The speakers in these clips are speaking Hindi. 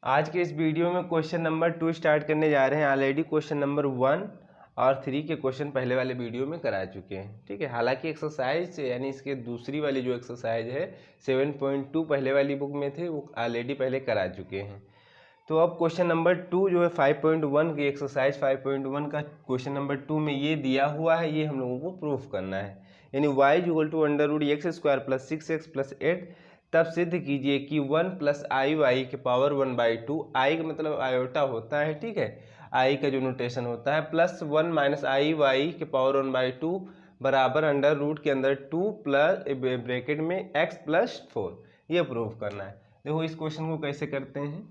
आज के इस वीडियो में क्वेश्चन नंबर 2 स्टार्ट करने जा रहे हैं। ऑलरेडी क्वेश्चन नंबर 1 और 3 के क्वेश्चन पहले वाले वीडियो में करा चुके हैं। ठीक है, हालांकि एक्सरसाइज यानी इसके दूसरी वाली जो एक्सरसाइज है 7.2 पहले वाली बुक में थे, वो ऑलरेडी पहले करा चुके हैं। तो अब क्वेश्चन नंबर 2 जो है 5.1 की एक्सरसाइज 5.1 का क्वेश्चन नंबर 2 में ये दिया हुआ है, ये हम लोगों को प्रूफ करना है। यानी y equal to √x² + 6x + 8 तब सिद्ध कीजिए कि 1 + i के पावर 1/2, i का मतलब आयोटा होता है, ठीक है, i का जो नोटेशन होता है, प्लस 1 - i के पावर 1/2 बराबर अंडर रूट के अंदर 2 प्लस ब्रैकेट में x + 4। ये प्रूफ करना है। देखो इस क्वेश्चन को कैसे करते हैं।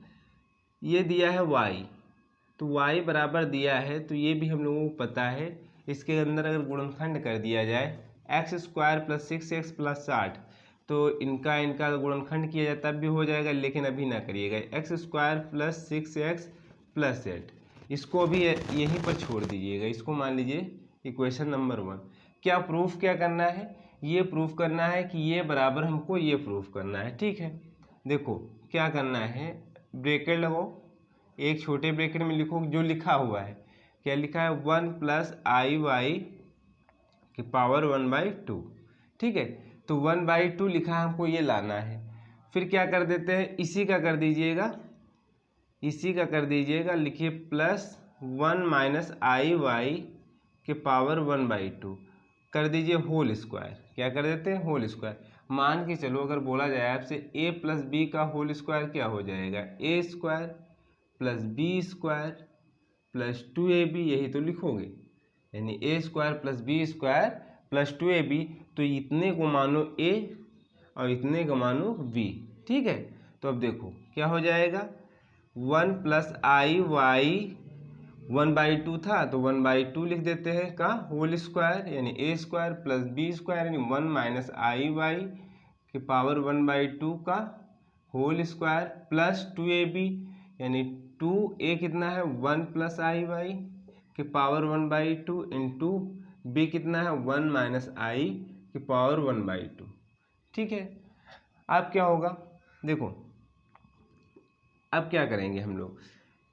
ये दिया है y, तो y बराबर दिया है, तो ये भी हम लोगों को पता है। इसके अंदर अगर गुणनखंड कर दिया जाए x² + 6x + 8, तो इनका गुणनखंड किया जाए तब भी हो जाएगा, लेकिन अभी ना करिएगा। x² + 6x + 8 इसको भी यहीं पर छोड़ दीजिएगा। इसको मान लीजिए इक्वेशन नंबर 1। क्या प्रूफ क्या करना है? ये प्रूफ करना है कि ये बराबर हमको ये प्रूफ करना है। ठीक है, देखो क्या करना है, ब्रैकेट लगाओ, एक छोटे ब्रैकेट में लिखो जो लिखा हुआ है। क्या लिखा है? 1 + i के पावर 1/2। ठीक है, तो 1/2 लिखा है, हमको ये लाना है। फिर क्या कर देते हैं, इसी का कर दीजिएगा, लिखिए प्लस 1 - i के पावर 1/2 कर दीजिए होल स्क्वायर। क्या कर देते हैं? Whole square. मान के चलो अगर बोला जाए आपसे a + b का होल स्क्वायर क्या हो जाएगा? a² + b² + 2ab, यही तो लिखोगे, यानी a² + b² + 2ab। तो इतने को मानो a और इतने को मानो b। ठीक है, तो अब देखो क्या हो जाएगा, 1 + i 1/2 था, तो 1/2 लिख देते हैं का होल स्क्वायर, यानी a² + b² यानी 1 - i के पावर 1/2 का होल स्क्वायर प्लस 2ab, यानी 2a कितना है 1 + i के पावर 1/2 इंटू b कितना है 1 - i के पावर 1/2। ठीक है, अब क्या होगा, देखो अब क्या करेंगे हम लोग।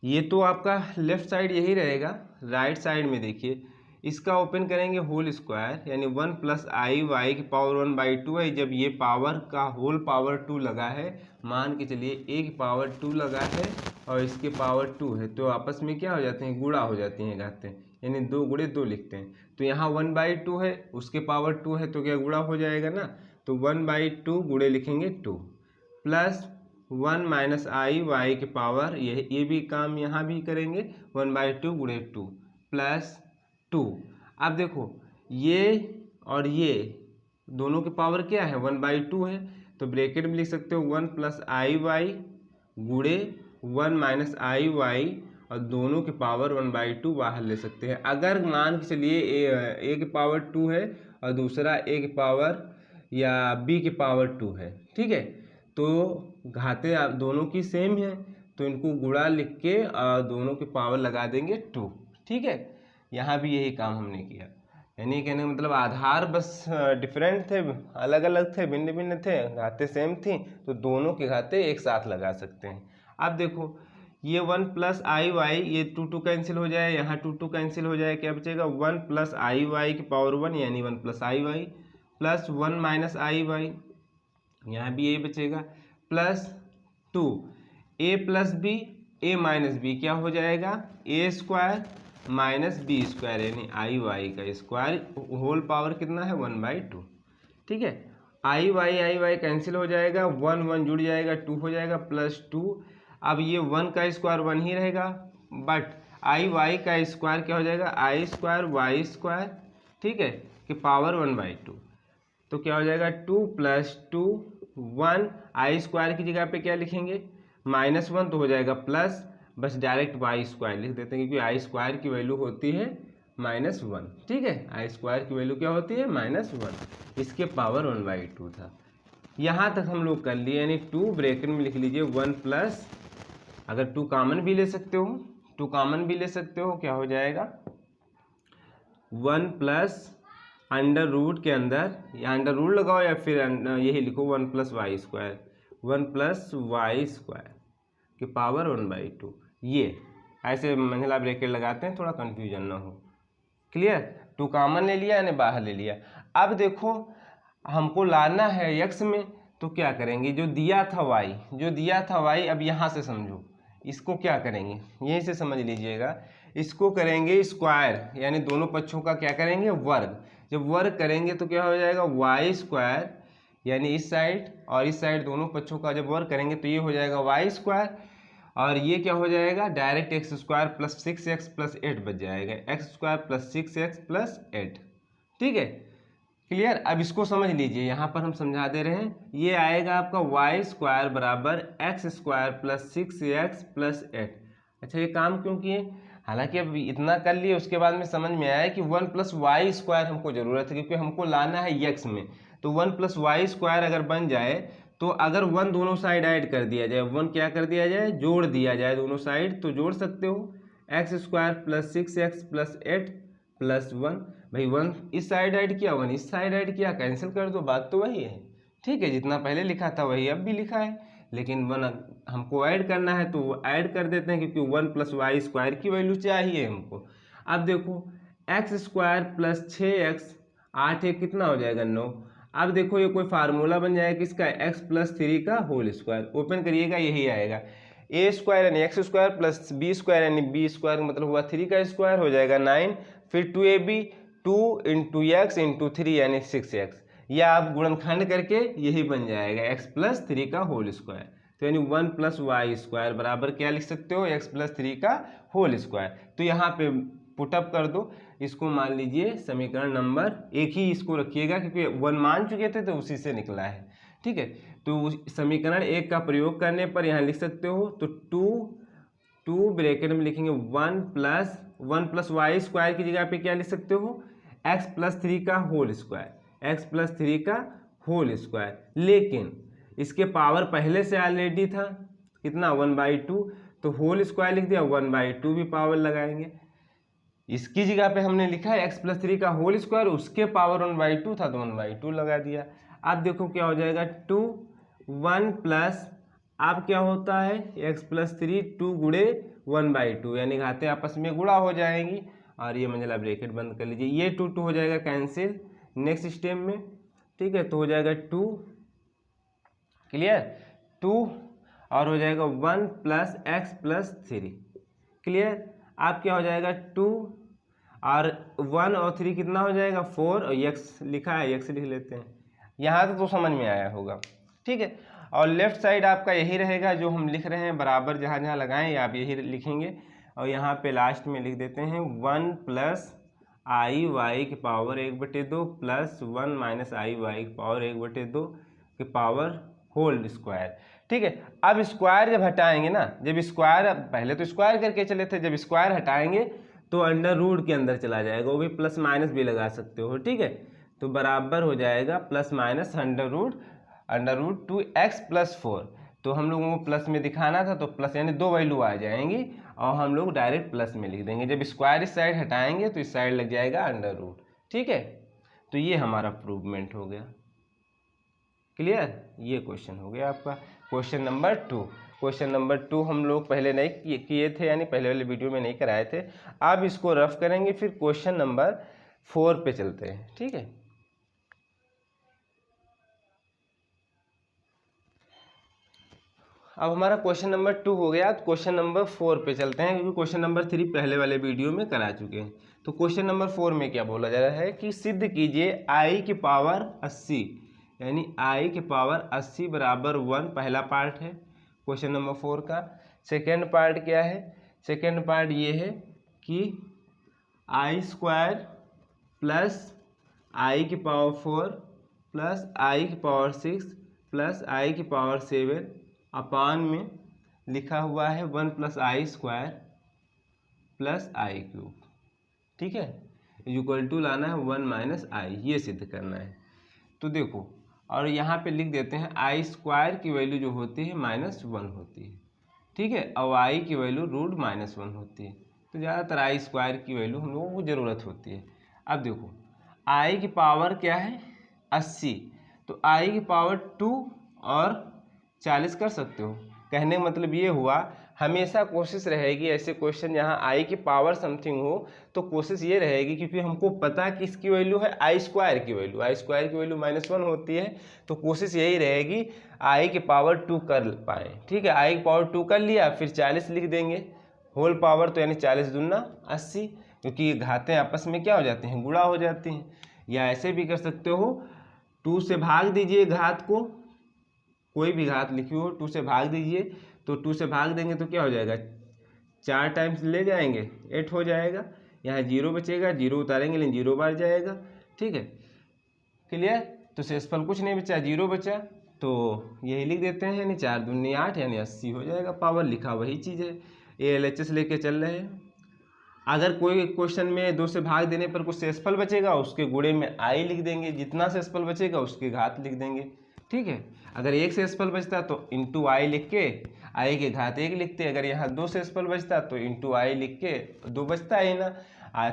ये तो आपका लेफ्ट साइड यही रहेगा, राइट साइड में देखिए इसका ओपन करेंगे होल स्क्वायर, यानी 1 + i के पावर 1/2 है। जब ये पावर का होल पावर 2 लगा है, मान के चलिए a की पावर 2 लगा है और इसके पावर 2 है, तो आपस में क्या हो जाते हैं, गुणा हो जाती हैं घातें, यानी 2 × 2 लिखते हैं। तो यहाँ 1/2 है, उसके पावर 2 है, तो क्या गुणा हो जाएगा ना, तो 1/2 गुणे लिखेंगे 2 प्लस 1 - i के पावर, ये भी काम यहाँ भी करेंगे, 1/2 गुणे 2 प्लस 2। अब देखो ये और ये दोनों के पावर क्या है 1/2 है, तो ब्रैकेट में लिख सकते हो 1 + i गुणे 1 - i और दोनों के पावर 1/2 बाहर ले सकते हैं। अगर मान के चलिए a के पावर 2 है और दूसरा a के पावर या b के पावर 2 है, ठीक है, तो घाते दोनों की सेम है, तो इनको गुणा लिख के दोनों के पावर लगा देंगे 2। ठीक है, यहाँ भी यही काम हमने किया, यानी कहने का मतलब आधार बस डिफरेंट थे, अलग अलग थे, भिन्न भिन्न थे, घाते सेम थी, तो दोनों के घाते एक साथ लगा सकते हैं। अब देखो ये 1 + i ये 2 कैंसिल हो जाए, यहाँ 2 कैंसिल हो जाए, क्या बचेगा 1 + i के पावर 1, यानी 1 + i प्लस 1 - i, यहाँ भी यही बचेगा, plus 2 a + b a - b क्या हो जाएगा, a² - b², यानी i का स्क्वायर होल पावर कितना है 1/2। ठीक है, i कैंसिल हो जाएगा, 1 1 जुड़ जाएगा, 2 हो जाएगा प्लस 2। अब ये 1 का स्क्वायर 1 ही रहेगा, बट i का स्क्वायर क्या हो जाएगा i² y², ठीक है, के पावर 1/2। तो क्या हो जाएगा 2 + 2 1, i² की जगह पे क्या लिखेंगे -1, तो हो जाएगा प्लस, बस डायरेक्ट y² लिख देते हैं, क्योंकि i² की वैल्यू होती है -1। ठीक है, i² की वैल्यू क्या होती है -1, इसके पावर 1/2 था। यहाँ तक हम लोग कर लिए, यानी 2 ब्रैकेट में लिख लीजिए 1 प्लस, अगर 2 कॉमन भी ले सकते हो, 2 कॉमन भी ले सकते हो, क्या हो जाएगा 1 प्लस अंडर रूट के अंदर, या अंडर रूट लगाओ या फिर यही लिखो 1 + y², 1 + y² की पावर 1/2। ये ऐसे मंझला ब्रैकेट लगाते हैं, थोड़ा कन्फ्यूजन ना हो। क्लियर? 2 कॉमन ले लिया यानी बाहर ले लिया। अब देखो हमको लाना है x में, तो क्या करेंगे, जो दिया था y, अब यहाँ से समझो, इसको क्या करेंगे, यहीं से समझ लीजिएगा। इसको करेंगे स्क्वायर, यानी दोनों पक्षों का क्या करेंगे, वर्ग। जब वर्ग करेंगे तो क्या हो जाएगा, y², यानी इस साइड और इस साइड दोनों पक्षों का जब वर्ग करेंगे तो ये हो जाएगा y², और ये क्या हो जाएगा, डायरेक्ट x² + 6x + 8 बच जाएगा, x² + 6x + 8। ठीक है, क्लियर? अब इसको समझ लीजिए, यहाँ पर हम समझा दे रहे हैं। ये आएगा आपका y² = x² + 6x + 8। अच्छा, ये काम क्यों किए? हालांकि अब इतना कर लिए, उसके बाद में समझ में आया कि 1 + y² हमको ज़रूरत है, क्योंकि हमको लाना है x में। तो 1 + y² अगर बन जाए, तो अगर 1 दोनों साइड ऐड कर दिया जाए, 1 क्या कर दिया जाए, जोड़ दिया जाए दोनों साइड, तो जोड़ सकते हो, x² + 6x + 8 + 1। भाई 1 इस साइड ऐड किया, 1 इस साइड ऐड किया, कैंसिल कर दो, बात तो वही है। ठीक है, जितना पहले लिखा था वही अब भी लिखा है, लेकिन 1 हमको ऐड करना है तो वो ऐड कर देते हैं, क्योंकि 1 + y² की वैल्यू चाहिए हमको। अब देखो x² + 6x, 8 एक कितना हो जाएगा, 9। अब देखो ये कोई फार्मूला बन जाएगा किसका, x + 3 का होल स्क्वायर। ओपन करिएगा, यही आएगा, a² यानी x² + b² यानी b² मतलब हुआ 3 का स्क्वायर, हो जाएगा 9। फिर 2ab, 2 × x × 3 यानी 6x, या आप गुणनखंड करके यही बन जाएगा x + 3 का होल स्क्वायर। तो यानी 1 + y² बराबर क्या लिख सकते हो, x + 3 का होल स्क्वायर। तो यहाँ पे पुटअप कर दो, इसको मान लीजिए समीकरण नंबर 1 ही इसको रखिएगा, क्योंकि 1 मान चुके थे तो उसी से निकला है। ठीक है, तो समीकरण 1 का प्रयोग करने पर यहाँ लिख सकते हो, तो 2 ब्रैकेट में लिखेंगे 1 + y² की जगह पे क्या लिख सकते हो, x + 3 का होल स्क्वायर, x + 3 का होल स्क्वायर। लेकिन इसके पावर पहले से ऑलरेडी था कितना, 1/2, तो होल स्क्वायर लिख दिया, 1/2 भी पावर लगाएंगे। इसकी जगह पे हमने लिखा है x + 3 का होल स्क्वायर, उसके पावर 1/2 था तो 1/2 लगा दिया। अब देखो क्या हो जाएगा, 2 1 प्लस, अब क्या होता है, x + 3 2 × 1/2, यानी घातें आपस में गुणा हो जाएंगी, और ये मंझला ब्रैकेट बंद कर लीजिए, ये 2 हो जाएगा कैंसिल नेक्स्ट स्टेप में। ठीक है, तो हो जाएगा 2, क्लियर, 2, और हो जाएगा 1 + x + 3, क्लियर। आप क्या हो जाएगा 2 और 1 और 3 कितना हो जाएगा 4, और x लिखा है x लिख लेते हैं। यहाँ तो समझ में आया होगा। ठीक है, और लेफ्ट साइड आपका यही रहेगा जो हम लिख रहे हैं, बराबर जहाँ जहाँ लगाएं आप यही लिखेंगे, और यहाँ पे लास्ट में लिख देते हैं 1 + i y की पावर 1/2 + 1 - i y की पावर 1/2 की पावर होल स्क्वायर। ठीक है, अब स्क्वायर जब हटाएंगे ना, जब स्क्वायर, पहले तो स्क्वायर करके चले थे, जब स्क्वायर हटाएंगे तो अंडर रूट के अंदर चला जाएगा, वो भी प्लस माइनस भी लगा सकते हो। ठीक है, तो बराबर हो जाएगा ± अंडर रूट 2x + 4। तो हम लोगों को प्लस में दिखाना था, तो प्लस यानी 2 वैल्यू आ जाएंगी, और हम लोग डायरेक्ट प्लस में लिख देंगे। जब स्क्वायर इस साइड हटाएंगे तो इस साइड लग जाएगा अंडर रूट। ठीक है, तो ये हमारा प्रूवमेंट हो गया, क्लियर। ये क्वेश्चन हो गया आपका क्वेश्चन नंबर 2। क्वेश्चन नंबर 2 हम लोग पहले नहीं किए थे, यानी पहले वाले वीडियो में नहीं कराए थे। अब इसको रफ करेंगे, फिर क्वेश्चन नंबर 4 पे चलते हैं। ठीक है, अब हमारा क्वेश्चन नंबर 2 हो गया, तो क्वेश्चन नंबर 4 पे चलते हैं, क्योंकि क्वेश्चन नंबर 3 पहले वाले वीडियो में करा चुके हैं। तो क्वेश्चन नंबर 4 में क्या बोला जा रहा है कि सिद्ध कीजिए i की पावर 80, यानी i की पावर 80 = 1, पहला पार्ट है क्वेश्चन नंबर 4 का। सेकेंड पार्ट क्या है, सेकेंड पार्ट ये है कि i² + i की पावर 4 + i की पावर 6 + i की पावर 7 अपान में लिखा हुआ है 1 + i² + i³। ठीक है, इक्वल टू लाना है 1 - i, ये सिद्ध करना है। तो देखो, और यहाँ पे लिख देते हैं i² की वैल्यू जो होती है -1 होती है। ठीक है, और i की वैल्यू √-1 होती है, तो ज़्यादातर i² की वैल्यू हम लोगों को ज़रूरत होती है। अब देखो i की पावर क्या है 80, तो i की पावर 2 और 40 कर सकते हो, कहने का मतलब ये हुआ, हमेशा कोशिश रहेगी ऐसे क्वेश्चन जहाँ आई की पावर समथिंग हो तो कोशिश ये रहेगी, क्योंकि हमको पता कि इसकी वैल्यू है आई स्क्वायर की वैल्यू, आई स्क्वायर की वैल्यू -1 होती है, तो कोशिश यही रहेगी आई की पावर 2 कर पाए। ठीक है, आई की पावर 2 कर लिया, फिर 40 लिख देंगे होल पावर, तो यानी 40 दूना 80, क्योंकि घातें आपस में क्या हो जाती हैं, गुणा हो जाती हैं। या ऐसे भी कर सकते हो, 2 से भाग दीजिए घात को, कोई भी घात लिखी हो 2 से भाग दीजिए, तो 2 से भाग देंगे तो क्या हो जाएगा, 4 टाइम्स ले जाएंगे 8 हो जाएगा, यहाँ 0 बचेगा, 0 उतारेंगे लेकिन 0 बार जाएगा। ठीक है, क्लियर। तो शेषफल कुछ नहीं बचा, 0 बचा, तो यही लिख देते हैं, यानी 4 दूनी 8 यानी 80 हो जाएगा। पावर लिखा वही चीज़ है, ये LHS लेके चल रहे हैं। अगर कोई क्वेश्चन में 2 से भाग देने पर कुछ शेषफल बचेगा, उसके गुणे में आई लिख देंगे, जितना शेषफल बचेगा उसके घात लिख देंगे। ठीक है, अगर 1 शेषफल बचता तो इंटू आई लिख के आई के घात 1 लिखते, अगर यहाँ 2 शेषफल बचता तो इंटू आई लिख के, 2 बचता है ना,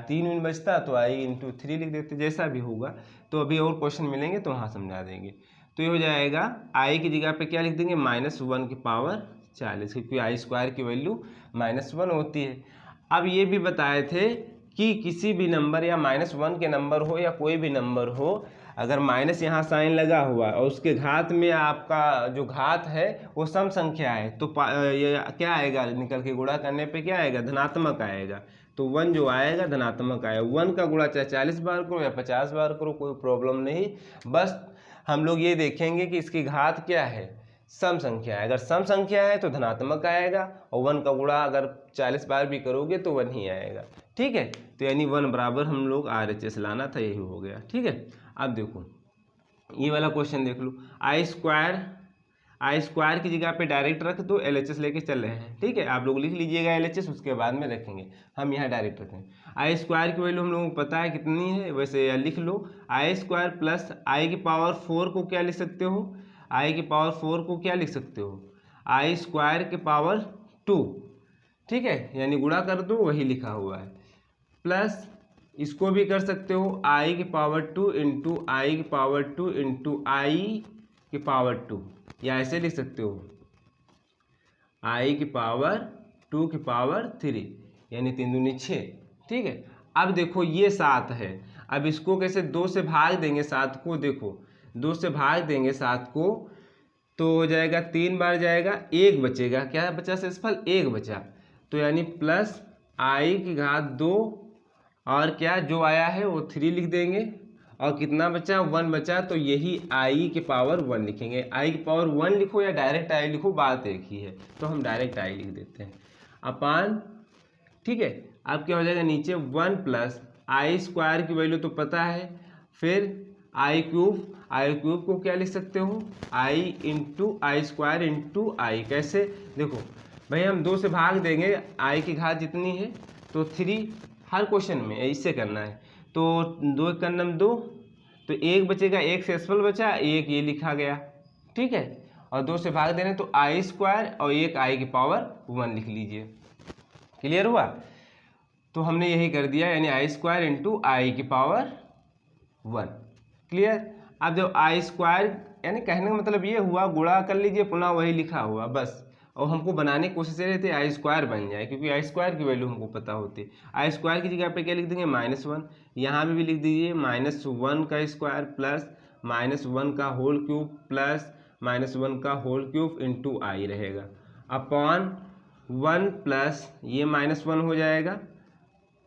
3 बचता तो आई इंटू 3 लिख देते, जैसा भी होगा। तो अभी और क्वेश्चन मिलेंगे तो वहाँ समझा देंगे। तो ये हो जाएगा आई की जगह पे क्या लिख देंगे, -1 की पावर 40, क्योंकि आई स्क्वायर की वैल्यू -1 होती है। अब ये भी बताए थे कि किसी भी नंबर या -1 के नंबर हो या कोई भी नंबर हो, अगर माइनस यहाँ साइन लगा हुआ और उसके घात में आपका जो घात है वो सम संख्या है, तो ये क्या आएगा, निकल के गुणा करने पे क्या आएगा, धनात्मक आएगा। तो 1 जो आएगा धनात्मक आएगा। 1 का गुणा चाहे 40 बार करो या 50 बार करो, कोई प्रॉब्लम नहीं, बस हम लोग ये देखेंगे कि इसकी घात क्या है, सम संख्या है। अगर सम संख्या है तो धनात्मक आएगा, और 1 का गुणा अगर 40 बार भी करोगे तो 1 ही आएगा। ठीक है, तो यानी 1 बराबर हम लोग RHS लाना था, यही हो गया। ठीक है, अब देखो ये वाला क्वेश्चन देख लो, आई स्क्वायर की जगह पे डायरेक्ट रख दो, LHS लेके चल रहे हैं। ठीक है, आप लोग लिख लीजिएगा LHS, उसके बाद में रखेंगे, हम यहाँ डायरेक्ट रखेंगे। आई स्क्वायर की वैल्यू हम लोगों को पता है कितनी है, वैसे या लिख लो, आई स्क्वायर प्लस आई की पावर 4 को क्या लिख सकते हो, आई की पावर 4 को क्या लिख सकते हो, आई स्क्वायर के पावर 2। ठीक है, यानी गुणा कर दो, वही लिखा हुआ है, प्लस इसको भी कर सकते हो आई की पावर 2 इंटू आई की पावर 2 इंटू आई की पावर 2, या ऐसे लिख सकते हो आई की पावर 2 की पावर 3, यानी 3 दूनी 6। ठीक है, अब देखो ये 7 है, अब इसको कैसे 2 से भाग देंगे 7 को, देखो 2 से भाग देंगे 7 को तो हो जाएगा 3 बार जाएगा, 1 बचेगा, क्या बचा शेषफल, 1 बचा, तो यानी प्लस आई की घात 2 और क्या जो आया है वो 3 लिख देंगे, और कितना बचा, 1 बचा, तो यही आई के पावर 1 लिखेंगे। आई की पावर 1 लिखो या डायरेक्ट आई लिखो, बात एक ही है, तो हम डायरेक्ट आई लिख देते हैं अपान। ठीक है, अब क्या हो जाएगा, नीचे 1 प्लस आई स्क्वायर की वैल्यू तो पता है, फिर आई क्यूब को क्या लिख सकते हो, आई इंटू आई स्क्वायर इंटू आई। कैसे, देखो भाई हम 2 से भाग देंगे, आई की घात जितनी है तो 3, हर क्वेश्चन में इससे करना है, तो 2 का नम 2, तो 1 बचेगा, 1 शेषफल बचा, 1 ये लिखा गया। ठीक है, और 2 से भाग देने तो आई स्क्वायर और 1 आई की पावर 1 लिख लीजिए। क्लियर हुआ, तो हमने यही कर दिया, यानी आई स्क्वायर इंटू आई की पावर 1। क्लियर। अब जब आई स्क्वायर, यानी कहने का मतलब ये हुआ, गुणा कर लीजिए, पुनः वही लिखा हुआ बस, और हमको बनाने की कोशिश रहती है आई स्क्वायर बन जाए, क्योंकि आई स्क्वायर की वैल्यू हमको पता होती है। आई स्क्वायर की जगह पे क्या लिख देंगे, -1, यहाँ भी लिख दीजिए -1 का स्क्वायर प्लस -1 का होल क्यूब प्लस -1 का होल क्यूब इंटू आई रहेगा, अपॉन 1 प्लस ये -1 हो जाएगा,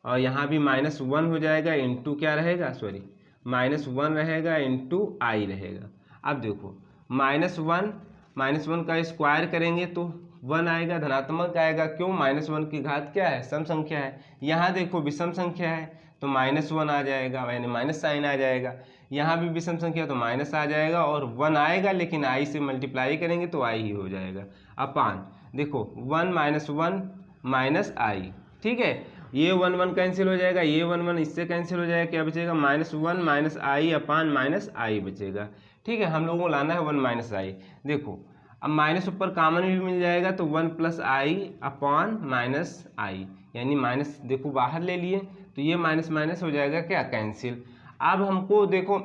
और यहाँ भी -1 हो जाएगा, इंटू क्या रहेगा, सॉरी -1 रहेगा इंटू आई रहेगा। अब देखो -1 का स्क्वायर करेंगे तो 1 आएगा, धनात्मक आएगा, क्यों, -1 की घात क्या है, सम संख्या है। यहाँ देखो विषम संख्या है तो -1 आ जाएगा, यानी माइनस साइन आ जाएगा, यहाँ भी विषम संख्या तो माइनस आ जाएगा, और 1 आएगा लेकिन आई से मल्टीप्लाई करेंगे तो आई ही हो जाएगा, अपान देखो 1 -1 माइनस आई। ठीक है, ये 1 कैंसिल हो जाएगा, ये 1 इससे कैंसिल हो जाएगा, क्या बचेगा, -1 माइनस आई अपान माइनस आई बचेगा। ठीक है, हम लोगों को लाना है 1 माइनस आई। देखो अब माइनस ऊपर कॉमन भी मिल जाएगा तो 1 प्लस आई अपॉन माइनस आई, यानी माइनस देखो बाहर ले लिए तो ये माइनस माइनस हो जाएगा क्या, कैंसिल। अब हमको देखो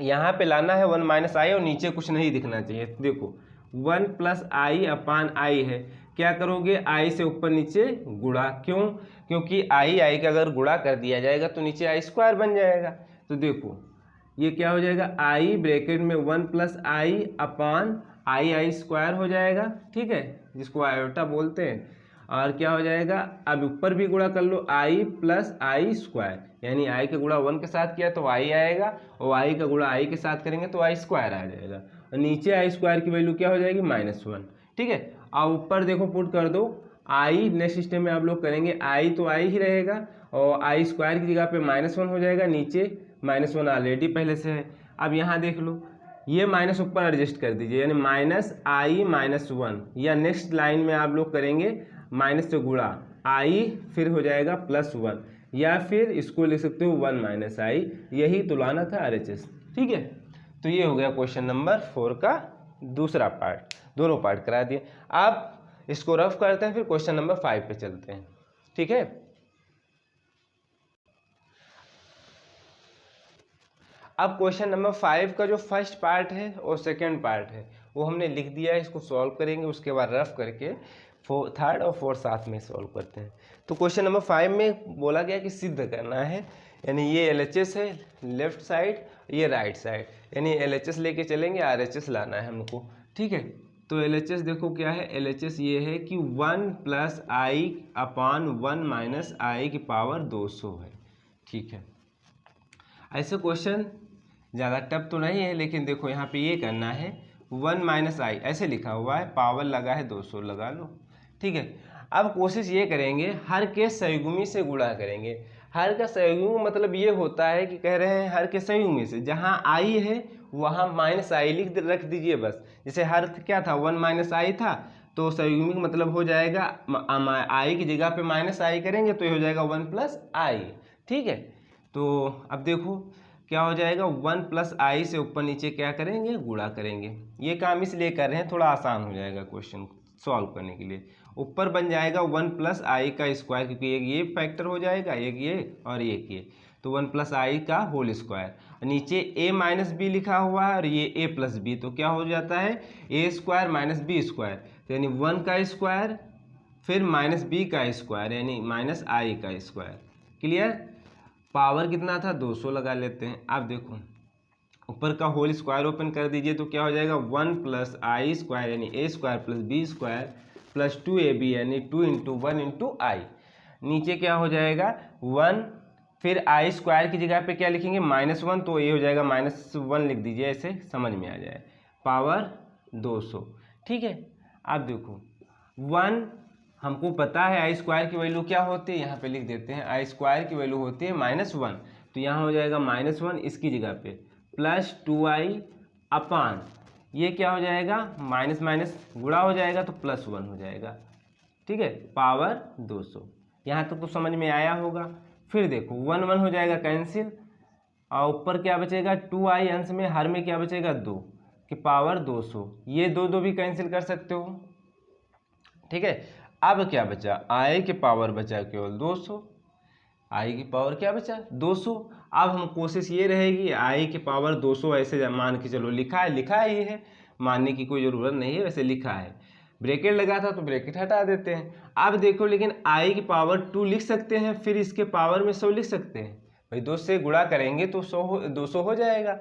यहाँ पे लाना है 1 माइनस आई, और नीचे कुछ नहीं दिखना चाहिए। देखो 1 प्लस आई अपान आई है, क्या करोगे आई से ऊपर नीचे गुणा, क्यों? क्योंकि आई का अगर गुणा कर दिया जाएगा तो नीचे आई स्क्वायर बन जाएगा। तो देखो ये क्या हो जाएगा, आई ब्रैकेट में 1 प्लस आई अपान आई स्क्वायर हो जाएगा, ठीक है, जिसको आयोटा बोलते हैं। और क्या हो जाएगा, अब ऊपर भी गुणा कर लो, आई प्लस आई स्क्वायर, यानी आई का गुणा 1 के साथ किया तो आई आएगा, और आई का गुणा आई के साथ करेंगे तो आई स्क्वायर आ जाएगा, और नीचे आई स्क्वायर की वैल्यू क्या हो जाएगी, -1, ठीक है। और ऊपर देखो पुट कर दो, आई नेक्स्ट स्टेप में आप लोग करेंगे, आई तो आई ही रहेगा, और आई स्क्वायर की जगह पे -1 हो जाएगा, नीचे -1 ऑलरेडी पहले से है। अब यहाँ देख लो, ये माइनस ऊपर एडजस्ट कर दीजिए, यानी -i-1, या नेक्स्ट लाइन में आप लोग करेंगे माइनस से गुणा, आई फिर हो जाएगा +1, या फिर इसको लिख सकते हो 1 - i, यही तुलाना था RHS, ठीक है। तो ये हो गया क्वेश्चन नंबर 4 का दूसरा पार्ट, दोनों पार्ट करा दिए। अब इसको रफ करते हैं, फिर क्वेश्चन नंबर 5 पे चलते हैं, ठीक है। अब क्वेश्चन नंबर 5 का जो फर्स्ट पार्ट है और सेकेंड पार्ट है वो हमने लिख दिया है, इसको सॉल्व करेंगे, उसके बाद रफ करके थर्ड और फोर्थ साथ में सॉल्व करते हैं। तो क्वेश्चन नंबर 5 में बोला गया कि सिद्ध करना है, यानी ये LHS है लेफ्ट साइड, ये राइट साइड, यानी LHS लेके चलेंगे, RHS लाना है हमको, ठीक है। तो LHS देखो क्या है, LHS ये है कि 1 प्लस आई अपान 1 माइनस आई की पावर 200 है, ठीक है। ऐसे क्वेश्चन ज़्यादा टफ तो नहीं है, लेकिन देखो यहाँ पे ये करना है 1 माइनस आई ऐसे लिखा हुआ है, पावर लगा है 200 लगा लो, ठीक है। अब कोशिश ये करेंगे हर के संयुग्मी से गुणा करेंगे। हर का संयुग्मी मतलब ये होता है कि कह रहे हैं हर के संयुग्मी से, जहाँ आई है वहाँ -i रख दीजिए बस। जैसे हर क्या था 1 - i था, तो संयुग्मी मतलब हो जाएगा आई की जगह पे -i करेंगे तो ये हो जाएगा 1 प्लस आई, ठीक है। तो अब देखो क्या हो जाएगा, 1 प्लस आई से ऊपर नीचे क्या करेंगे, गुणा करेंगे। ये काम इसलिए कर रहे हैं थोड़ा आसान हो जाएगा क्वेश्चन सॉल्व करने के लिए। ऊपर बन जाएगा 1 प्लस आई का स्क्वायर, क्योंकि एक ये फैक्टर हो जाएगा, एक ये और एक ये, तो 1 प्लस आई का होल स्क्वायर। नीचे a माइनस बी लिखा हुआ है और ये a प्लस बी, तो क्या हो जाता है a square minus b square, तो यानी 1 का स्क्वायर फिर -b का स्क्वायर यानी -i का स्क्वायर। क्लियर? पावर कितना था 200 लगा लेते हैं। अब देखो ऊपर का होल स्क्वायर ओपन कर दीजिए तो क्या हो जाएगा 1 प्लस आई स्क्वायर यानी a स्क्वायर plus b square plus 2ab यानी 2 × 1 × i। नीचे क्या हो जाएगा 1, फिर आई स्क्वायर की जगह पे क्या लिखेंगे -1, तो ये हो जाएगा -1 लिख दीजिए, ऐसे समझ में आ जाए, पावर 200, ठीक है। अब देखो 1 हमको पता है आई स्क्वायर की वैल्यू क्या होती है, यहाँ पे लिख देते हैं आई स्क्वायर की वैल्यू होती है -1, तो यहाँ हो जाएगा -1 इसकी जगह पे प्लस 2i अपान ये क्या हो जाएगा माइनस माइनस गुणा हो जाएगा तो +1 हो जाएगा, ठीक है, पावर 200। यहाँ तक तो समझ में आया होगा। फिर देखो 1 1 हो जाएगा कैंसिल, और ऊपर क्या बचेगा 2i, अंश में हर में क्या बचेगा 2 की पावर 200, ये 2 2 भी कैंसिल कर सकते हो, ठीक है। अब क्या बचा i की पावर बचा केवल 200, i की पावर क्या बचा 200। अब हम कोशिश ये रहेगी i की पावर 200 ऐसे मान के चलो, लिखा है ये है, मानने की कोई ज़रूरत नहीं है, वैसे लिखा है, ब्रैकेट लगा था तो ब्रैकेट हटा देते हैं। अब देखो लेकिन i की पावर 2 लिख सकते हैं, फिर इसके पावर में 100 लिख सकते हैं, भाई 2 से गुणा करेंगे तो 200 हो जाएगा।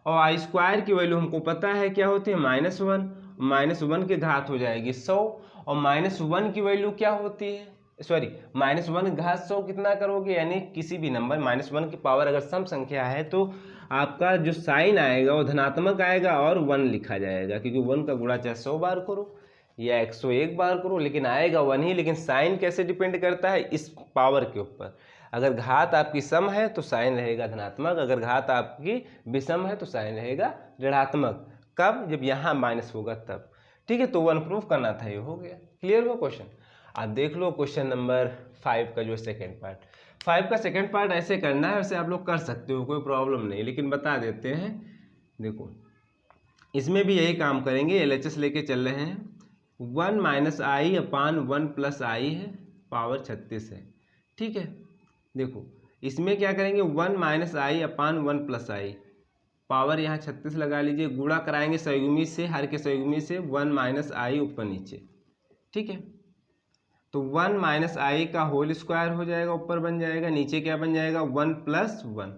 और आई स्क्वायर की वैल्यू हमको पता है क्या होती है -1 की घात हो जाएगी 100, और -1 की वैल्यू क्या होती है, सॉरी -1 घात 100 कितना करोगे, यानी किसी भी नंबर -1 की पावर अगर सम संख्या है तो आपका जो साइन आएगा वो धनात्मक आएगा और 1 लिखा जाएगा, क्योंकि 1 का गुणा चाहे 100 बार करो या 101 बार करो लेकिन आएगा 1 ही। लेकिन साइन कैसे डिपेंड करता है, इस पावर के ऊपर। अगर घात आपकी सम है तो साइन रहेगा धनात्मक, अगर घात आपकी विषम है तो साइन रहेगा ऋणात्मक। कब? जब यहाँ माइनस होगा तब, ठीक है। तो 1 प्रूफ करना था, ये हो गया। क्लियर हुआ क्वेश्चन? आप देख लो क्वेश्चन नंबर 5 का जो सेकेंड पार्ट। 5 का सेकेंड पार्ट ऐसे करना है, वैसे आप लोग कर सकते हो, कोई प्रॉब्लम नहीं, लेकिन बता देते हैं। देखो इसमें भी यही काम करेंगे, LHS लेके चल रहे हैं। 1 माइनस आई अपान 1 प्लस आई है, पावर 36 है, ठीक है। देखो इसमें क्या करेंगे 1 माइनस आई अपान 1 प्लस आई, पावर यहाँ 36 लगा लीजिए, गुणा कराएंगे संयुग्मी से, हर के संयुग्मी से 1 माइनस आई ऊपर नीचे, ठीक है। तो 1 माइनस आई का होल स्क्वायर हो जाएगा, ऊपर बन जाएगा, नीचे क्या बन जाएगा 1 प्लस 1,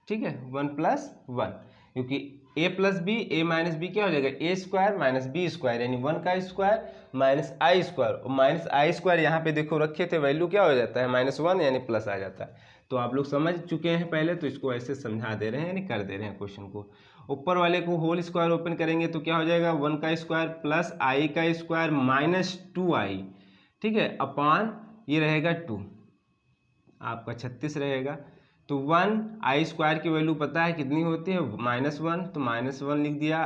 ठीक है 1 प्लस 1, क्योंकि a plus b a minus b क्या हो जाएगा a square minus b square, यानी 1 का स्क्वायर माइनस आई स्क्वायर, और माइनस आई स्क्वायर यहाँ पे देखो रखे थे, वैल्यू क्या हो जाता है -1 यानी प्लस आ जाता है। तो आप लोग समझ चुके हैं पहले, तो इसको ऐसे समझा दे रहे हैं यानी कर दे रहे हैं क्वेश्चन को। ऊपर वाले को होल स्क्वायर ओपन करेंगे तो क्या हो जाएगा 1 का स्क्वायर प्लस आई का स्क्वायर माइनस 2i, ठीक है, अपान ये रहेगा 2, आपका 36 रहेगा। तो 1 आई स्क्वायर की वैल्यू पता है कितनी होती है -1, तो -1 लिख दिया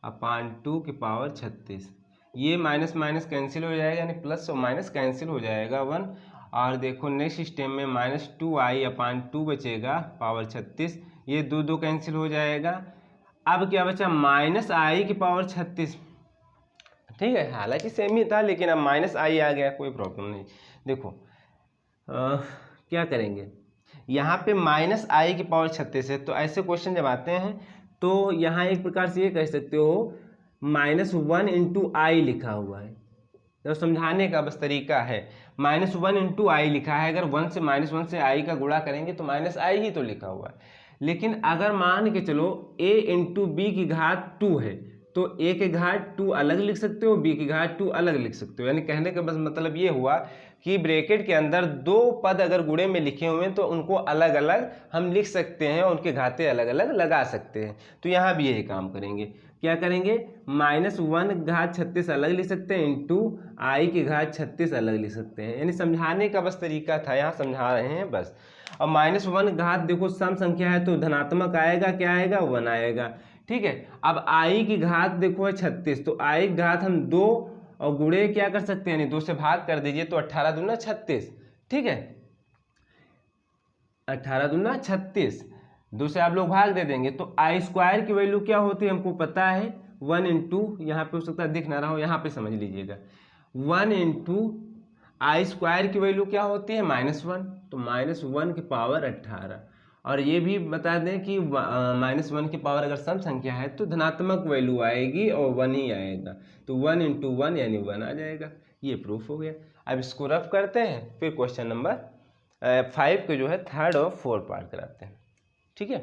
अपान 2 की पावर 36, ये माइनस माइनस कैंसिल हो जाएगा, यानी प्लस और माइनस कैंसिल हो जाएगा 1, और देखो नेक्स्ट स्टेप में -2i अपान 2 बचेगा पावर 36, ये 2 कैंसिल हो जाएगा। अब क्या बचा -i की पावर 36, ठीक है, हालांकि सेम ही था लेकिन अब -i आ गया, कोई प्रॉब्लम नहीं। देखो क्या करेंगे, यहाँ पे -i की पावर 36 है, तो ऐसे क्वेश्चन जब आते हैं तो यहाँ एक प्रकार से ये कह सकते हो -1 इंटू आई लिखा हुआ है, तो समझाने का बस तरीका है। -1 इंटू आई लिखा है, अगर 1 से -1 से i का गुणा करेंगे तो -i ही तो लिखा हुआ है। लेकिन अगर मान के चलो a इंटू बी की घात 2 है, तो a के घात 2 अलग लिख सकते हो, b की घात 2 अलग लिख सकते हो, यानी कहने का बस मतलब ये हुआ कि ब्रैकेट के अंदर 2 पद अगर गुणे में लिखे हुए हैं तो उनको अलग अलग हम लिख सकते हैं, उनके घाते अलग अलग लगा सकते हैं। तो यहाँ भी यही काम करेंगे, क्या करेंगे -1 घात 36 अलग लिख सकते हैं, इंटू आई की घात 36 अलग लिख सकते हैं, यानी समझाने का बस तरीका था, यहाँ समझा रहे हैं बस। और -1 घात देखो सम संख्या है तो धनात्मक आएगा, क्या आएगा 1 आएगा, ठीक है। अब आई की घात देखो है 36, तो आई की घात हम 2 और गुणे क्या कर सकते हैं, यानी 2 से भाग कर दीजिए, तो 18 दूना 36, ठीक है, 18 दूना 36, 2 से आप लोग भाग दे देंगे, तो आई स्क्वायर की वैल्यू क्या होती है हमको पता है 1 इंटू, यहाँ पे हो सकता है दिख ना रहा हो, यहाँ पे समझ लीजिएगा 1 इंटू आई स्क्वायर की वैल्यू क्या होती है -1, तो -1 की पावर 18, और ये भी बता दें कि -1 की पावर अगर सम संख्या है तो धनात्मक वैल्यू आएगी और 1 ही आएगा, तो 1 इंटू 1 यानी 1 आ जाएगा, ये प्रूफ हो गया। अब इसको रफ करते हैं, फिर क्वेश्चन नंबर 5 के जो है 3rd और 4th पार्ट कराते हैं, ठीक है।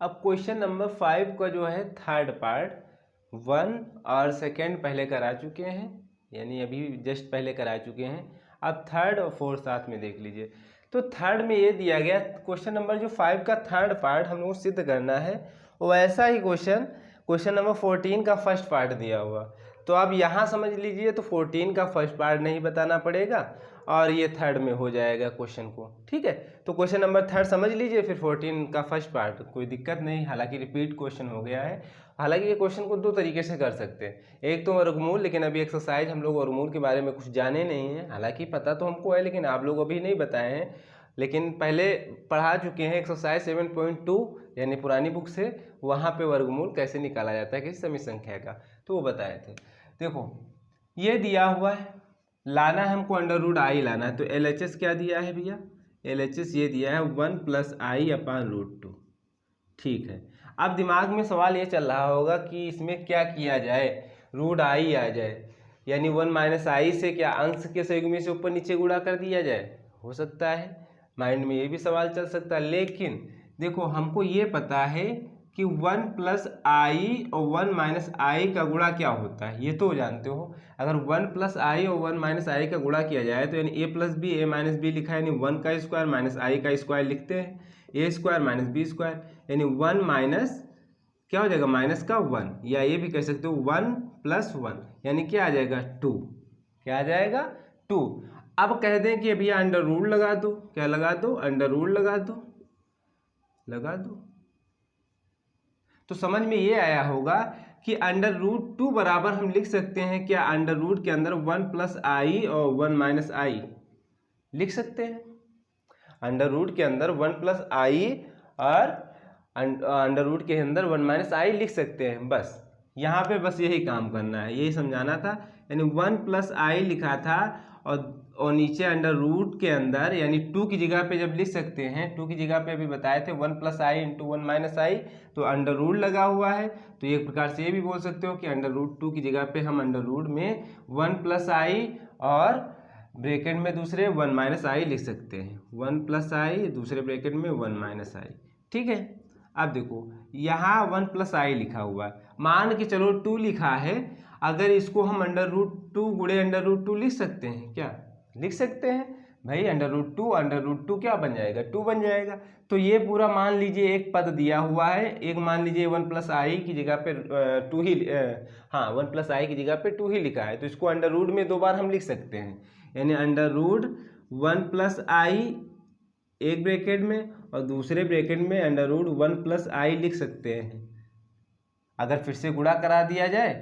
अब क्वेश्चन नंबर 5 का जो है 3rd पार्ट 1 और 2nd पहले करा चुके हैं, यानी अभी जस्ट पहले करा चुके हैं, अब 3rd और 4th साथ में देख लीजिए। तो 3rd में ये दिया गया क्वेश्चन नंबर जो 5 का 3rd पार्ट हम लोग को सिद्ध करना है, वैसा ही क्वेश्चन नंबर 14 का 1st पार्ट दिया हुआ, तो अब यहाँ समझ लीजिए, तो 14 का 1st पार्ट नहीं बताना पड़ेगा और ये 3rd में हो जाएगा क्वेश्चन को, ठीक है। तो क्वेश्चन नंबर 3rd समझ लीजिए, फिर 14 का 1st पार्ट, कोई दिक्कत नहीं, हालांकि रिपीट क्वेश्चन हो गया है। हालांकि ये क्वेश्चन को 2 तरीके से कर सकते हैं, एक तो वर्गमूल, लेकिन अभी एक्सरसाइज हम लोग वर्गमूल के बारे में कुछ जाने नहीं हैं, हालांकि पता तो हमको है लेकिन आप लोग अभी नहीं बताए हैं, लेकिन पहले पढ़ा चुके हैं एक्सरसाइज 7.2 यानी पुरानी बुक से, वहाँ पे वर्गमूल कैसे निकाला जाता है किसी समी संख्या का, तो वो बताए थे। देखो ये दिया हुआ है, लाना है हमको √i लाना है, तो LHS क्या दिया है भैया, LHS ये दिया है 1 + i अपान √2, ठीक है। अब दिमाग में सवाल ये चल रहा होगा कि इसमें क्या किया जाए, √i आ जाए, यानी 1 - i से क्या अंश के संयुग्मी से ऊपर नीचे गुणा कर दिया जाए, हो सकता है माइंड में ये भी सवाल चल सकता है। लेकिन देखो हमको ये पता है कि 1 + i और 1 - i का गुणा क्या होता है, ये तो जानते हो। अगर 1 + i और 1 - i का गुणा किया जाए तो यानी a + b a - b लिखा है, यानी 1 का स्क्वायर माइनस i का स्क्वायर लिखते हैं, a square minus b square, यानी 1 माइनस क्या हो जाएगा माइनस का 1, या ये भी कह सकते हो 1 + 1, यानी क्या आ जाएगा 2, क्या आ जाएगा 2। अब कह दें कि भैया अंडर रूट लगा दो, क्या लगा दो अंडर रूट लगा दो, तो समझ में ये आया होगा कि √2 बराबर हम लिख सकते हैं क्या, अंडर रूट के अंदर 1 + i और 1 - i लिख सकते हैं, अंडर रूट के अंदर 1 + i और अंडर रूट के अंदर 1 - i लिख सकते हैं, बस यहाँ पे बस यही काम करना है, यही समझाना था, यानी 1 + i लिखा था और नीचे अंडर रूट के अंदर यानी 2 की जगह पे जब लिख सकते हैं, 2 की जगह पे अभी बताए थे 1 + i × 1 - i, तो अंडर रूट लगा हुआ है, तो एक प्रकार से ये भी बोल सकते हो कि अंडर रूट 2 की जगह पे हम अंडर रूट में 1 + i और ब्रैकेट में दूसरे 1 - i लिख सकते हैं। 1 + i दूसरे ब्रैकेट में 1 - i। ठीक है, अब देखो यहाँ 1 + i लिखा हुआ है, मान के चलो 2 लिखा है, अगर इसको हम अंडर रूट 2 गुणे अंडर रूट 2 लिख सकते हैं क्या? लिख सकते हैं भाई। अंडर रूट टू क्या बन जाएगा? 2 बन जाएगा। तो ये पूरा मान लीजिए एक पद दिया हुआ है, एक मान लीजिए 1 + i की जगह पे 2 ही 1 + i की जगह पे 2 ही लिखा है, तो इसको अंडर रूट में 2 बार हम लिख सकते हैं, यानी अंडर रूट 1 + i एक ब्रैकेट में और दूसरे ब्रैकेट में अंडर रूट 1 + i लिख सकते हैं। अगर फिर से गुणा करा दिया जाए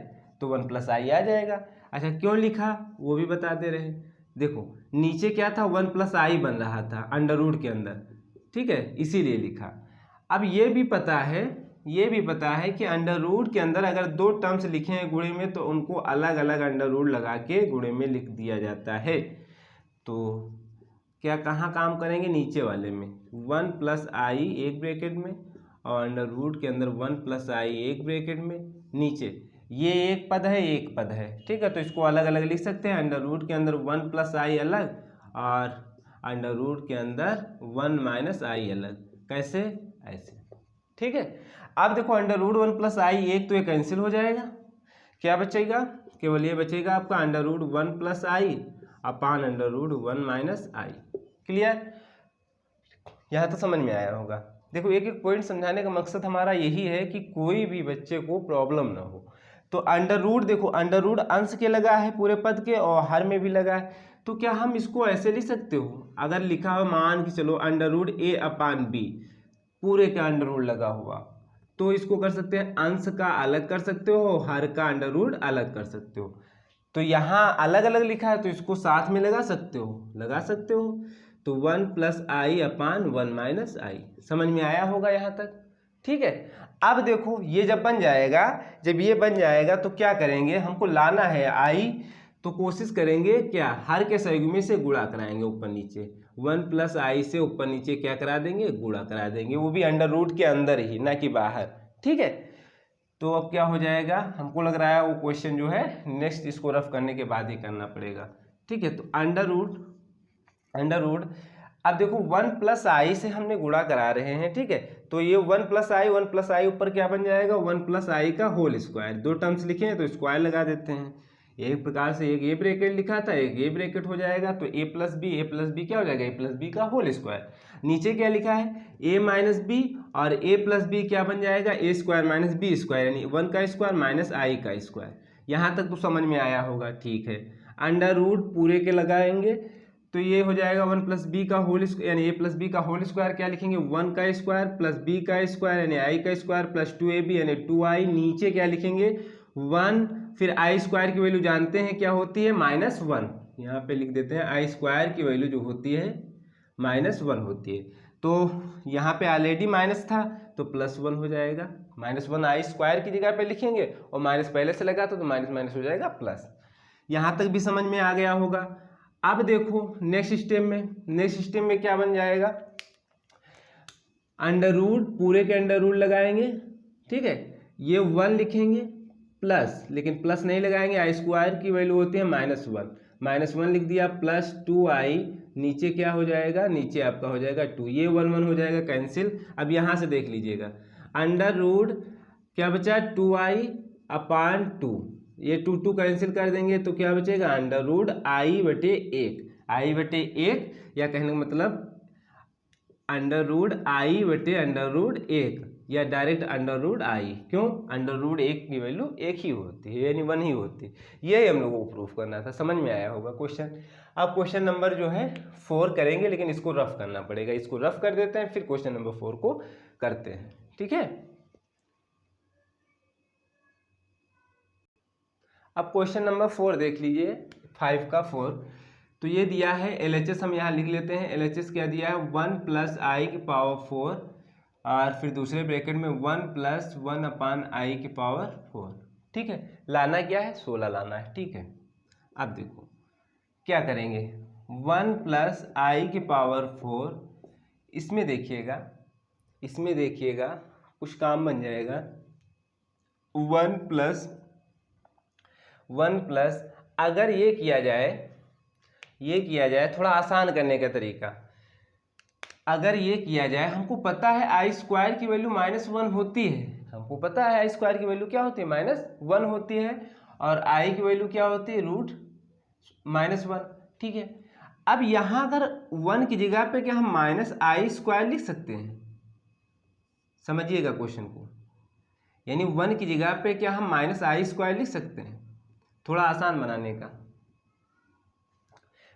तो 1 + i आ जाएगा। अच्छा, क्यों लिखा वो भी बता दे रहे हैं। देखो नीचे क्या था, 1 + i बन रहा था अंडर रूट के अंदर, ठीक है, इसीलिए लिखा। अब ये भी पता है कि अंडर रूट के अंदर अगर 2 टर्म्स लिखे हैं गुणे में, तो उनको अलग अलग अंडर रूट लगा के गुणे में लिख दिया जाता है। तो क्या कहाँ काम करेंगे? नीचे वाले में 1 + i एक ब्रैकेट में और अंडर रूट के अंदर 1 + i एक ब्रैकेट में, नीचे ये एक पद है, एक पद है, ठीक है, तो इसको अलग अलग लिख सकते हैं। अंडर रूट के अंदर 1 + i अलग और अंडर रूट के अंदर 1 - i अलग। कैसे? ऐसे, ठीक है। अब देखो अंडर रूट 1 + i एक तो ये कैंसिल हो जाएगा, क्या बचेगा? केवल ये बचेगा आपका under root 1 + i upon under root 1 - i। Clear? यहाँ तो समझ में आया होगा। देखो एक एक पॉइंट समझाने का मकसद हमारा यही है कि कोई भी बच्चे को प्रॉब्लम ना हो। तो अंडर रूट, देखो अंडर रूट अंश के लगा है पूरे पद के और हर में भी लगा है, तो क्या हम इसको ऐसे लिख सकते हो? अगर लिखा हो मान कि चलो अंडर रूट a/b पूरे का अंडर रूट लगा हुआ, तो इसको कर सकते हैं अंश का अलग कर सकते हो, हर का अंडर रूट अलग कर सकते हो। तो यहाँ अलग अलग लिखा है तो इसको साथ में लगा सकते हो, तो 1 + i अपान 1 - i। समझ में आया होगा यहाँ तक? ठीक है। अब देखो ये जब बन जाएगा, जब ये बन जाएगा तो क्या करेंगे, हमको लाना है i, तो कोशिश करेंगे क्या, हर के संयुग्मी से गुणा कराएंगे ऊपर नीचे। 1 + i से ऊपर नीचे क्या करा देंगे? गुणा करा देंगे, वो भी अंडर रूट के अंदर ही, ना कि बाहर। ठीक है, तो अब क्या हो जाएगा, हमको लग रहा है वो क्वेश्चन जो है नेक्स्ट इसको रफ करने के बाद ही करना पड़ेगा। ठीक है, तो अंडर रूट अब देखो 1 + i से हमने गुणा करा रहे हैं, ठीक है, तो ये 1 + i ऊपर क्या बन जाएगा, 1 + i का होल स्क्वायर। 2 टर्म्स लिखे हैं तो स्क्वायर लगा देते हैं। एक प्रकार से एक ए ब्रैकेट लिखा था, एक ए ब्रैकेट हो जाएगा, तो a + b क्या हो जाएगा, a + b का होल स्क्वायर। नीचे क्या लिखा है, a - b और a + b क्या बन जाएगा, a² - b², यानी 1 का स्क्वायर - i का स्क्वायर। यहाँ तक तो समझ में आया होगा, ठीक है। अंडर रूट पूरे के लगाएंगे तो ये हो जाएगा 1 + b का होल स्क्वायर, यानी a + b का होल स्क्वायर क्या लिखेंगे, 1 का स्क्वायर प्लस b का स्क्वायर यानी i का स्क्वायर प्लस 2ab यानी 2i। नीचे क्या लिखेंगे, 1, फिर i² की वैल्यू जानते हैं क्या होती है, -1। यहाँ पे लिख देते हैं i² की वैल्यू जो होती है -1 होती है। तो यहाँ पे ऑलरेडी माइनस था तो +1 हो जाएगा। -1 i² की जगह पे लिखेंगे और माइनस पहले से लगा तो माइनस हो जाएगा प्लस। यहाँ तक भी समझ में आ गया होगा। अब देखो नेक्स्ट स्टेप में क्या बन जाएगा, अंडर रूट पूरे के अंडर रूट लगाएंगे, ठीक है, ये 1 लिखेंगे प्लस, लेकिन प्लस नहीं लगाएंगे, i² की वैल्यू होती है -1 लिख दिया प्लस 2i। नीचे क्या हो जाएगा, नीचे आपका हो जाएगा 2, ये 1 हो जाएगा कैंसिल। अब यहाँ से देख लीजिएगा अंडर रूट क्या बचा, 2i अपान 2, ये 2 कैंसिल कर देंगे तो क्या बचेगा, अंडर रूट i/1 या कहने का मतलब अंडर रूट i/√1 या डायरेक्ट अंडर रूट i। क्यों, अंडर रूट 1 की वैल्यू 1 ही होती है, यानी 1 ही होती है। यही हम लोगों को प्रूफ करना था। समझ में आया होगा क्वेश्चन। अब क्वेश्चन नंबर जो है 4 करेंगे, लेकिन इसको रफ करना पड़ेगा। इसको रफ कर देते हैं, फिर क्वेश्चन नंबर 4 को करते हैं, ठीक है। अब क्वेश्चन नंबर 4 देख लीजिए, 5 का 4। तो ये दिया है LHS, हम यहाँ लिख लेते हैं। LHS क्या दिया है, 1 + i⁴ और फिर दूसरे ब्रैकेट में 1 + 1/i⁴। ठीक है, लाना क्या है, 16 लाना है, ठीक है। अब देखो क्या करेंगे 1 प्लस आई की पावर 4, इसमें देखिएगा कुछ काम बन जाएगा 1 प्लस अगर ये किया जाए थोड़ा आसान करने का तरीका, अगर ये किया जाए, हमको पता है आई स्क्वायर की वैल्यू -1 होती है, हमको पता है आई स्क्वायर की वैल्यू क्या होती है -1 होती है, और आई की वैल्यू क्या होती है √-1, ठीक है। अब यहाँ अगर 1 की जगह पे क्या हम -i² लिख सकते हैं? समझिएगा क्वेश्चन को, यानी 1 की जगह पे क्या हम -i² लिख सकते हैं? थोड़ा आसान बनाने का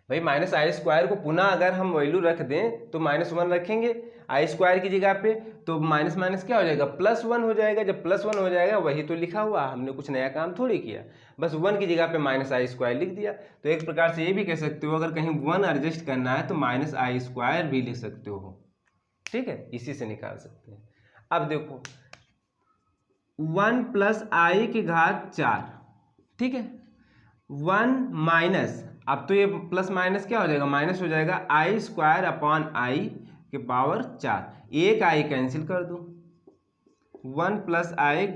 भाई, -i² को पुनः अगर हम वैल्यू रख दें तो -1 रखेंगे i² की जगह पे, तो माइनस माइनस क्या हो जाएगा +1 हो जाएगा। जब +1 हो जाएगा वही तो लिखा हुआ, हमने कुछ नया काम थोड़ी किया, बस 1 की जगह पे -i² लिख दिया। तो एक प्रकार से ये भी कह सकते हो, अगर कहीं 1 एडजस्ट करना है तो -i² भी लिख सकते हो, ठीक है, इसी से निकाल सकते हैं। अब देखो 1 + i⁴, ठीक है, 1 माइनस, अब तो ये प्लस माइनस क्या हो जाएगा माइनस हो जाएगा i²/i⁴, एक i कैंसिल कर दो, 1 + i⁴,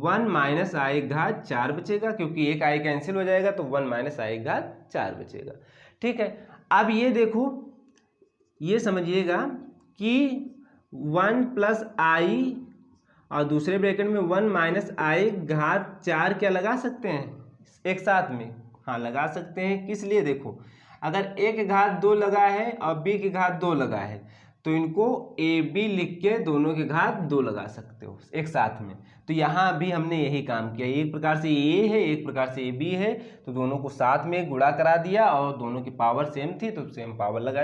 1 - i⁴ बचेगा, क्योंकि एक i कैंसिल हो जाएगा तो 1 - i⁴ बचेगा, ठीक है। अब ये देखो, ये समझिएगा कि 1 + i और दूसरे ब्रैकेट में 1 - i⁴ क्या लगा सकते हैं एक साथ में? हाँ लगा सकते हैं। किस लिए? देखो, अगर a की घात 2 लगा है और b की घात 2 लगा है तो इनको ab लिख के दोनों की घात 2 लगा सकते हो एक साथ में। तो यहाँ भी हमने यही काम किया, एक प्रकार से a है एक प्रकार से ab है, तो दोनों को साथ में गुणा करा दिया और दोनों की पावर सेम थी तो सेम पावर लगा